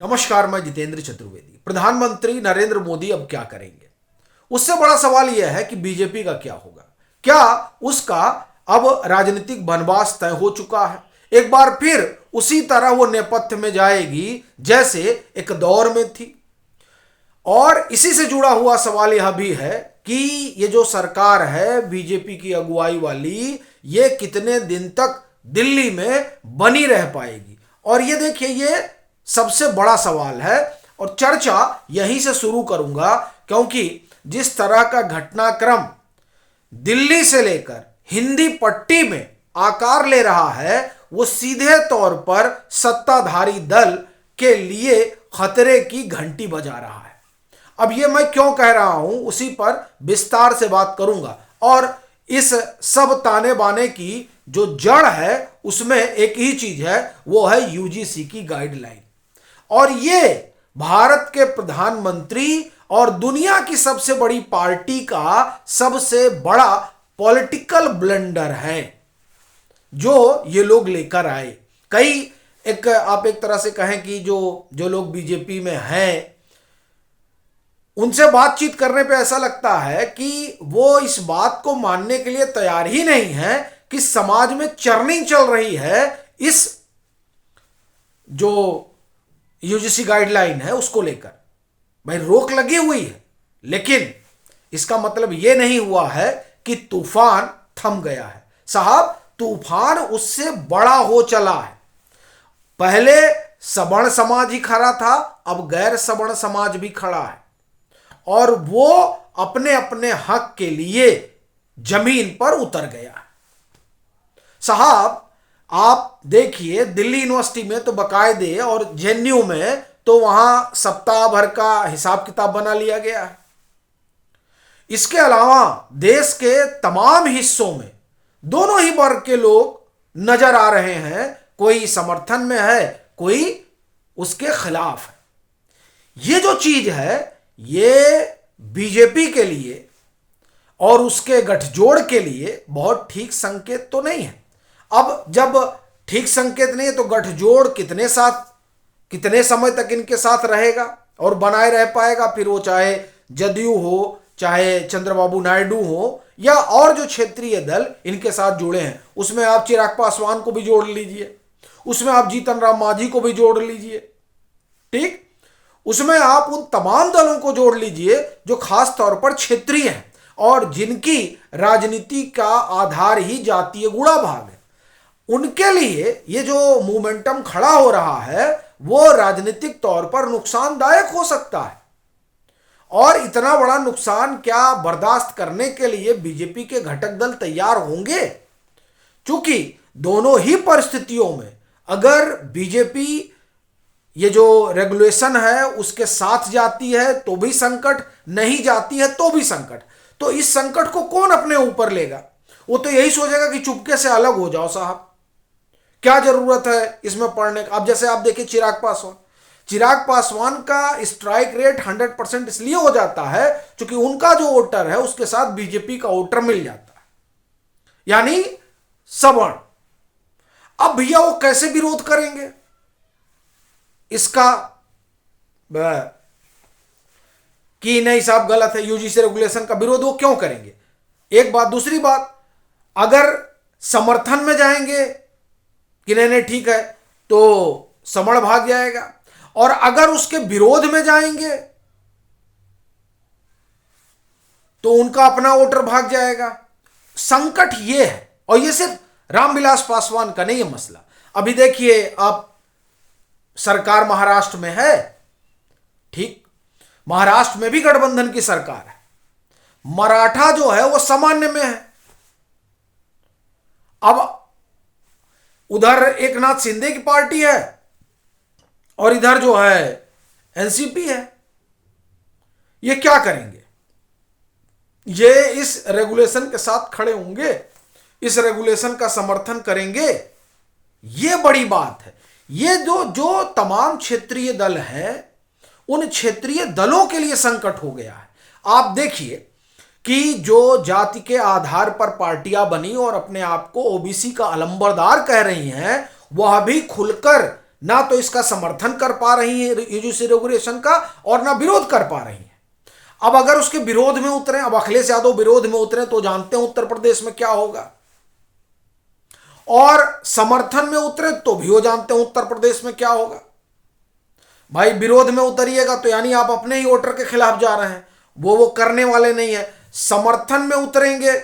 नमस्कार, मैं जितेंद्र चतुर्वेदी। प्रधानमंत्री नरेंद्र मोदी अब क्या करेंगे? उससे बड़ा सवाल यह है कि बीजेपी का क्या होगा। क्या उसका अब राजनीतिक वनवास तय हो चुका है? एक बार फिर उसी तरह वो नेपथ्य में जाएगी जैसे एक दौर में थी। और इसी से जुड़ा हुआ सवाल यह भी है कि ये जो सरकार है बीजेपी की अगुवाई वाली, ये कितने दिन तक दिल्ली में बनी रह पाएगी। और ये देखिए, ये सबसे बड़ा सवाल है और चर्चा यहीं से शुरू करूंगा, क्योंकि जिस तरह का घटनाक्रम दिल्ली से लेकर हिंदी पट्टी में आकार ले रहा है, वो सीधे तौर पर सत्ताधारी दल के लिए खतरे की घंटी बजा रहा है। अब ये मैं क्यों कह रहा हूं, उसी पर विस्तार से बात करूंगा। और इस सब ताने बाने की जो जड़ है उसमें एक ही चीज है, वो है यूजीसी की गाइडलाइन। और ये भारत के प्रधानमंत्री और दुनिया की सबसे बड़ी पार्टी का सबसे बड़ा पॉलिटिकल ब्लंडर है जो ये लोग लेकर आए। आप एक तरह से कहें कि जो जो लोग बीजेपी में हैं, उनसे बातचीत करने पे ऐसा लगता है कि वो इस बात को मानने के लिए तैयार ही नहीं है कि समाज में चर्निंग चल रही है इस जो यूजीसी गाइडलाइन है उसको लेकर। भाई, रोक लगी हुई है, लेकिन इसका मतलब यह नहीं हुआ है कि तूफान थम गया है। साहब, तूफान उससे बड़ा हो चला है। पहले सवर्ण समाज ही खड़ा था, अब गैर सवर्ण समाज भी खड़ा है और वो अपने अपने हक के लिए जमीन पर उतर गया है। साहब, आप देखिए, दिल्ली यूनिवर्सिटी में तो बाकायदे और जेएनयू में तो वहां सप्ताह भर का हिसाब किताब बना लिया गया है। इसके अलावा देश के तमाम हिस्सों में दोनों ही वर्ग के लोग नजर आ रहे हैं। कोई समर्थन में है, कोई उसके खिलाफ है। ये जो चीज है, ये बीजेपी के लिए और उसके गठजोड़ के लिए बहुत ठीक संकेत तो नहीं है। अब जब ठीक संकेत नहीं है तो गठजोड़ कितने समय तक इनके साथ रहेगा और बनाए रह पाएगा? फिर वो चाहे जदयू हो, चाहे चंद्रबाबू नायडू हो, या और जो क्षेत्रीय दल इनके साथ जुड़े हैं, उसमें आप चिराग पासवान को भी जोड़ लीजिए, उसमें आप जीतन राम मांझी को भी जोड़ लीजिए, ठीक, उसमें आप उन तमाम दलों को जोड़ लीजिए जो खास तौर पर क्षेत्रीय हैं और जिनकी राजनीति का आधार ही जातीय गुणा भाग है। उनके लिए ये जो मोमेंटम खड़ा हो रहा है वो राजनीतिक तौर पर नुकसानदायक हो सकता है। और इतना बड़ा नुकसान क्या बर्दाश्त करने के लिए बीजेपी के घटक दल तैयार होंगे? क्योंकि दोनों ही परिस्थितियों में अगर बीजेपी ये जो रेगुलेशन है उसके साथ जाती है तो भी संकट, नहीं जाती है तो भी संकट। तो इस संकट को कौन अपने ऊपर लेगा? वो तो यही सोचेगा कि चुपके से अलग हो जाओ साहब, क्या जरूरत है इसमें पढ़ने का। अब जैसे आप देखिए चिराग पासवान का स्ट्राइक रेट 100% इसलिए हो जाता है क्योंकि उनका जो वोटर है उसके साथ बीजेपी का वोटर मिल जाता है, यानी सवर्ण। अब भैया वो कैसे विरोध करेंगे इसका कि नहीं साहब गलत है, यूजीसी रेगुलेशन का विरोध वो क्यों करेंगे? एक बात। दूसरी बात, अगर समर्थन में जाएंगे कि नहीं नहीं ठीक है तो सवर्ण भाग जाएगा, और अगर उसके विरोध में जाएंगे तो उनका अपना वोटर भाग जाएगा। संकट ये है, और ये सिर्फ रामविलास पासवान का नहीं है मसला। अभी देखिए, आप सरकार महाराष्ट्र में है, ठीक, महाराष्ट्र में भी गठबंधन की सरकार है। मराठा जो है वो सामान्य में है। अब उधर एकनाथ शिंदे की पार्टी है और इधर जो है एनसीपी है। ये क्या करेंगे? ये इस रेगुलेशन के साथ खड़े होंगे, इस रेगुलेशन का समर्थन करेंगे? ये बड़ी बात है। ये जो तमाम क्षेत्रीय दल हैं, उन क्षेत्रीय दलों के लिए संकट हो गया है। आप देखिए कि जो जाति के आधार पर पार्टियां बनी और अपने आप को ओबीसी का अलंबरदार कह रही हैं, वह भी खुलकर ना तो इसका समर्थन कर पा रही है यूजीसी रेगुलेशन का, और ना विरोध कर पा रही है। अब अगर उसके विरोध में उतरे, अब अखिलेश यादव विरोध में उतरे तो जानते हैं उत्तर प्रदेश में क्या होगा, और समर्थन में उतरे तो भी वो जानते हैं उत्तर प्रदेश में क्या होगा। भाई विरोध में उतरिएगा तो यानी आप अपने ही वोटर के खिलाफ जा रहे हैं, वो करने वाले नहीं है। समर्थन में उतरेंगे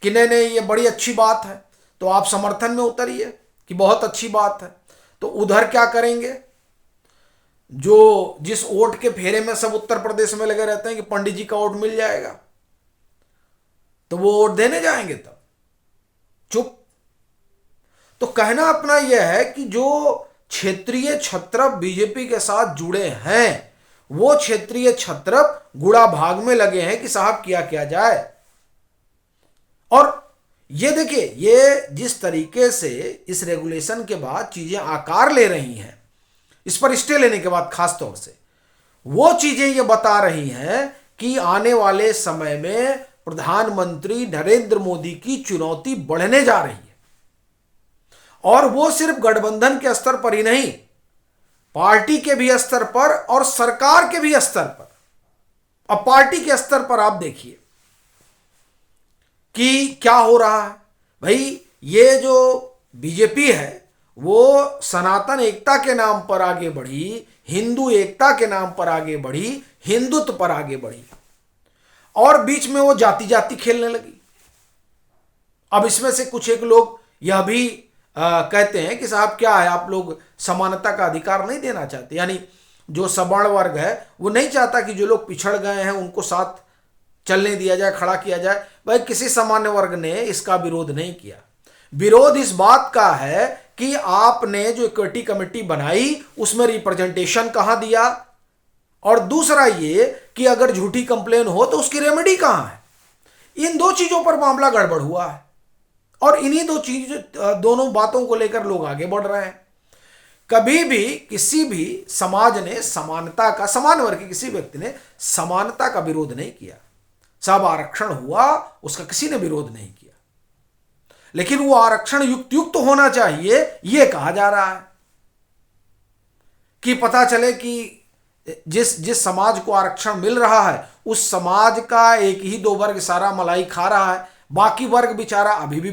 कि नहीं नहीं ये बड़ी अच्छी बात है, तो आप समर्थन में उतरिए कि बहुत अच्छी बात है। तो उधर क्या करेंगे, जो जिस वोट के फेरे में सब उत्तर प्रदेश में लगे रहते हैं कि पंडित जी का वोट मिल जाएगा, तो वो वोट देने जाएंगे तब चुप। तो कहना अपना यह है कि जो क्षेत्रीय छत्रप बीजेपी के साथ जुड़े हैं, वो क्षेत्रीय छत्रप गुड़ा भाग में लगे हैं कि साहब किया क्या जाए। और ये देखिए, ये जिस तरीके से इस रेगुलेशन के बाद चीजें आकार ले रही हैं, इस पर स्टे लेने के बाद खास तौर से वो चीजें ये बता रही हैं कि आने वाले समय में प्रधानमंत्री नरेंद्र मोदी की चुनौती बढ़ने जा रही है। और वो सिर्फ गठबंधन के स्तर पर ही नहीं, पार्टी के भी स्तर पर और सरकार के भी स्तर पर। अब पार्टी के स्तर पर आप देखिए कि क्या हो रहा है। भाई ये जो बीजेपी है वो सनातन एकता के नाम पर आगे बढ़ी, हिंदू एकता के नाम पर आगे बढ़ी, हिंदुत्व पर आगे बढ़ी, और बीच में वो जाति जाति खेलने लगी। अब इसमें से कुछ एक लोग यह भी कहते हैं कि साहब क्या है, आप लोग समानता का अधिकार नहीं देना चाहते, यानी जो सवर्ण वर्ग है वो नहीं चाहता कि जो लोग पिछड़ गए हैं उनको साथ चलने दिया जाए, खड़ा किया जाए। भाई किसी सामान्य वर्ग ने इसका विरोध नहीं किया। विरोध इस बात का है कि आपने जो इक्विटी कमेटी बनाई उसमें रिप्रेजेंटेशन कहां दिया, और दूसरा ये कि अगर झूठी कंप्लेन हो तो उसकी रेमेडी कहां है। इन दो चीजों पर मामला गड़बड़ हुआ है, और इन्हीं दोनों बातों को लेकर लोग आगे बढ़ रहे हैं। कभी भी किसी भी समाज ने समानता का, समान वर्ग के किसी व्यक्ति ने समानता का विरोध नहीं किया। सब आरक्षण हुआ, उसका किसी ने विरोध नहीं किया, लेकिन वो आरक्षण युक्त होना चाहिए यह कहा जा रहा है कि पता चले कि जिस समाज को आरक्षण मिल रहा है उस समाज का एक ही दो वर्ग सारा मलाई खा रहा है, बाकी वर्ग बेचारा अभी भी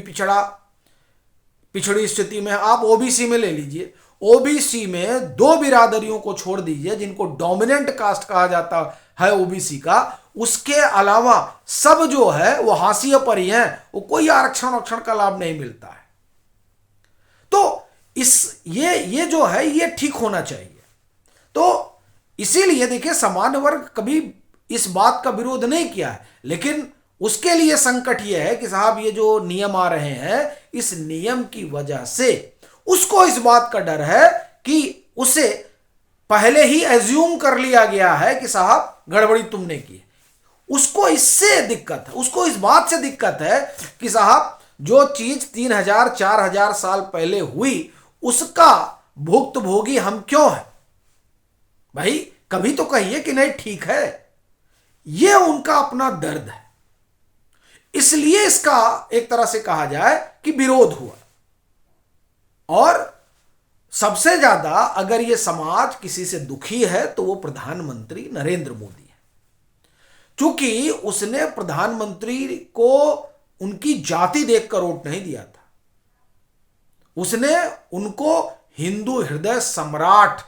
पिछड़ी स्थिति में है। आप ओबीसी में ले लीजिए, ओबीसी में दो बिरादरियों को छोड़ दीजिए जिनको डोमिनेंट कास्ट कहा जाता है ओबीसी का, उसके अलावा सब जो है वो हाशिए पर ही हैं, वो कोई आरक्षण का लाभ नहीं मिलता है। तो ये जो है ये ठीक होना चाहिए। तो इसीलिए देखिए, सामान्य वर्ग कभी इस बात का विरोध नहीं किया है, लेकिन उसके लिए संकट यह है कि साहब ये जो नियम आ रहे हैं, इस नियम की वजह से उसको इस बात का डर है कि उसे पहले ही एज्यूम कर लिया गया है कि साहब गड़बड़ी तुमने की है। उसको इससे दिक्कत है, उसको इस बात से दिक्कत है कि साहब जो चीज 3000 4000 साल पहले हुई उसका भुक्तभोगी हम क्यों हैं। भाई कभी तो कहिए कि नहीं ठीक है, यह उनका अपना दर्द है, इसलिए इसका एक तरह से कहा जाए कि विरोध हुआ। और सबसे ज्यादा अगर यह समाज किसी से दुखी है तो वो प्रधानमंत्री नरेंद्र मोदी है, क्योंकि उसने प्रधानमंत्री को उनकी जाति देखकर वोट नहीं दिया था, उसने उनको हिंदू हृदय सम्राट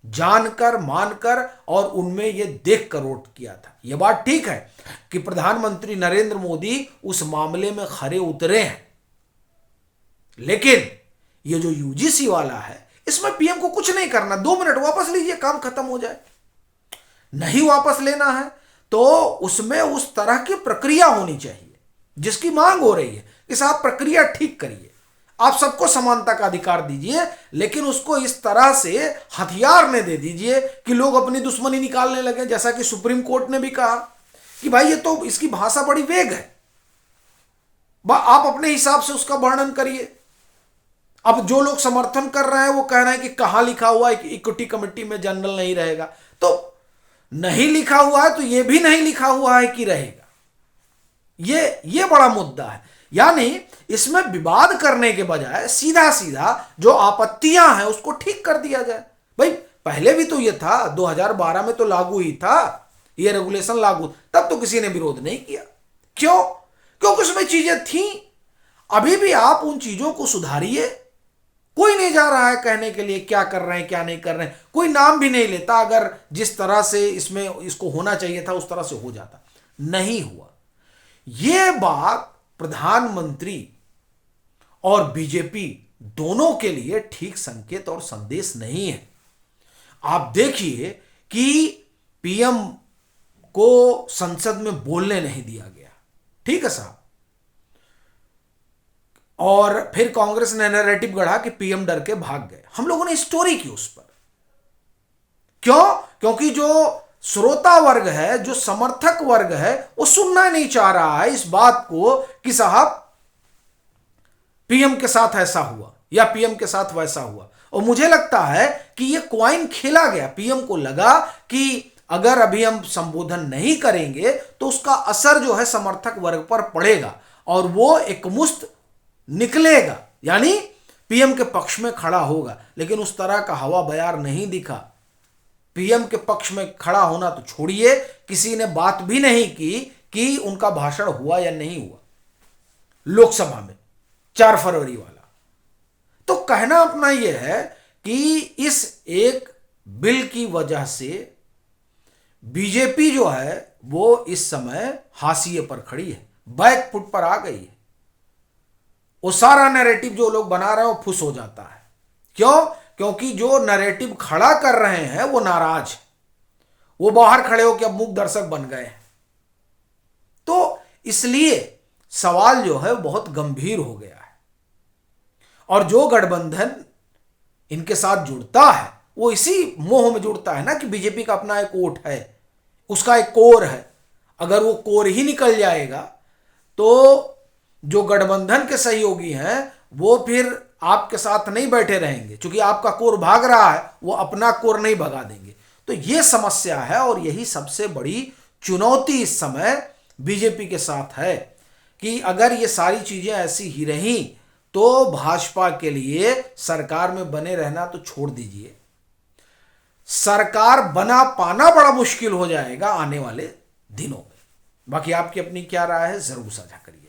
जानकर मानकर और उनमें यह देखकर वोट किया था। यह बात ठीक है कि प्रधानमंत्री नरेंद्र मोदी उस मामले में खरे उतरे हैं, लेकिन यह जो यूजीसी वाला है इसमें पीएम को कुछ नहीं करना, 2 मिनट वापस लीजिए, काम खत्म हो जाए। नहीं वापस लेना है तो उसमें उस तरह की प्रक्रिया होनी चाहिए जिसकी मांग हो रही है कि साहब प्रक्रिया ठीक करिए, आप सबको समानता का अधिकार दीजिए, लेकिन उसको इस तरह से हथियार ने दे दीजिए कि लोग अपनी दुश्मनी निकालने लगे। जैसा कि सुप्रीम कोर्ट ने भी कहा कि भाई ये तो इसकी भाषा बड़ी वेग है, आप अपने हिसाब से उसका वर्णन करिए। अब जो लोग समर्थन कर रहे हैं वो कह रहे हैं कि कहां लिखा हुआ है कि इक्विटी कमेटी में जनरल नहीं रहेगा, तो नहीं लिखा हुआ है तो यह भी नहीं लिखा हुआ है कि रहेगा। ये बड़ा मुद्दा है। यानी इसमें विवाद करने के बजाय सीधा सीधा जो आपत्तियां हैं उसको ठीक कर दिया जाए। भाई पहले भी तो ये था, 2012 में तो लागू ही था, ये रेगुलेशन लागू, तब तो किसी ने विरोध नहीं किया। क्यों? क्योंकि उसमें चीजें थी। अभी भी आप उन चीजों को सुधारिए। कोई नहीं जा रहा है कहने के लिए क्या कर रहे हैं क्या नहीं कर रहे हैं, कोई नाम भी नहीं लेता। अगर जिस तरह से इसमें इसको होना चाहिए था उस तरह से हो जाता, नहीं हुआ। यह बात प्रधानमंत्री और बीजेपी दोनों के लिए ठीक संकेत और संदेश नहीं है। आप देखिए कि पीएम को संसद में बोलने नहीं दिया गया, ठीक है साहब, और फिर कांग्रेस ने नैरेटिव गढ़ा कि पीएम डर के भाग गए। हम लोगों ने स्टोरी की उस पर। क्यों? क्योंकि जो श्रोता वर्ग है, जो समर्थक वर्ग है, वो सुनना नहीं चाह रहा है इस बात को कि साहब पीएम के साथ ऐसा हुआ या पीएम के साथ वैसा हुआ। और मुझे लगता है कि ये क्वाइन खेला गया। पीएम को लगा कि अगर अभी हम संबोधन नहीं करेंगे तो उसका असर जो है समर्थक वर्ग पर पड़ेगा और वो एकमुश्त निकलेगा, यानी पीएम के पक्ष में खड़ा होगा। लेकिन उस तरह का हवा बयार नहीं दिखा। पीएम के पक्ष में खड़ा होना तो छोड़िए, किसी ने बात भी नहीं की कि उनका भाषण हुआ या नहीं हुआ लोकसभा में 4 फरवरी वाला। तो कहना अपना यह है कि इस एक बिल की वजह से बीजेपी जो है वो इस समय हाशिए पर खड़ी है, बैक फुट पर आ गई है। वो सारा नैरेटिव जो लोग बना रहे हैं वो फुस हो जाता है। क्यों? क्योंकि जो नैरेटिव खड़ा कर रहे हैं वो नाराज है, वो बाहर खड़े होकर अब मूक दर्शक बन गए हैं। तो इसलिए सवाल जो है बहुत गंभीर हो गया है। और जो गठबंधन इनके साथ जुड़ता है वो इसी मोह में जुड़ता है ना कि बीजेपी का अपना एक वोट है, उसका एक कोर है। अगर वो कोर ही निकल जाएगा तो जो गठबंधन के सहयोगी हैं वो फिर आपके साथ नहीं बैठे रहेंगे, क्योंकि आपका कोर भाग रहा है, वो अपना कोर नहीं भगा देंगे। तो ये समस्या है और यही सबसे बड़ी चुनौती इस समय बीजेपी के साथ है कि अगर ये सारी चीजें ऐसी ही रहीं तो भाजपा के लिए सरकार में बने रहना तो छोड़ दीजिए, सरकार बना पाना बड़ा मुश्किल हो जाएगा आने वाले दिनों में। बाकी आपकी अपनी क्या राय है, जरूर साझा करिए।